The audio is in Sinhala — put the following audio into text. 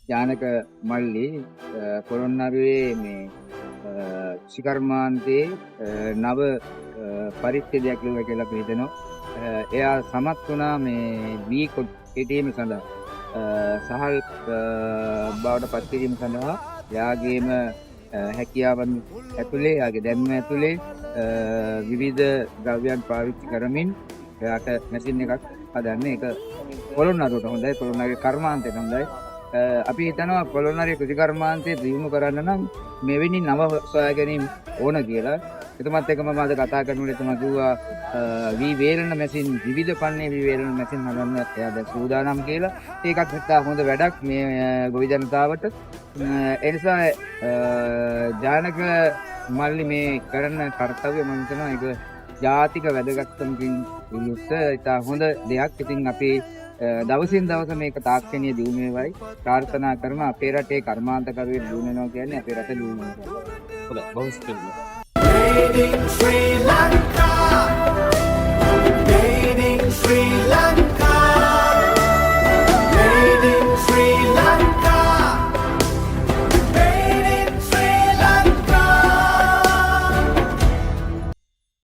ජානක මල්ලි පොළොන්නරුවේ මේ ශිකර්මාන්තයේ නව පරිච්ඡේදයක් ලියුවා කියලා අපි හිතනවා. එයා සමත් වුණා මේ වී කෙටීම සඳහා සහල් බවට පත් කිරීම සඳහා යාගේම හැකියාවන් ඇතුලේ යාගේ දැනුම ඇතුලේ විවිධ ද්‍රව්‍යයන් පාවිච්චි කරමින් එයාට මැෂින් එකක් හදන්නේ. ඒක පොළොන්නරුවට හොඳයි, පොළොන්නරුවේ කර්මාන්තයට හොඳයි. අපි හිතනවා පොළොන්නරුවේ කෘෂිකර්මාන්තය දියුණු කරන්න නම් මෙවැනි නව සොයා ගැනීම ඕන කියලා. එතුමත් එක්ක මම අද කතා කරනකොට එතුමා කිව්වා වී වේලන මැෂින් විවිධ පන්නේ වී වේලන මැෂින් හදන්න එයා දැන් සූදානම් කියලා. ඒකත් හිතා හොඳ වැඩක් මේ ගොවි ජනතාවට. ඒ නිසා ජානක මල්ලි මේ කරන කාර්යය මම හිතනවා ඒක ජාතික වැදගත්කමකින් යුක්ත ඉතා හොඳ දෙයක්. ඉතින් අපි දවසින් දවස මේක තාක්ෂණීය දියුණු වේවයි ප්‍රාර්ථනා කරන අපේ රටේ කර්මාන්තකරුවෙක් දියුණු වෙනවා කියන්නේ අපේ රට දියුණු වෙනවා. හොඳයි බොහොම ස්තුතියි. Made in Sri Lanka. Made in Sri Lanka.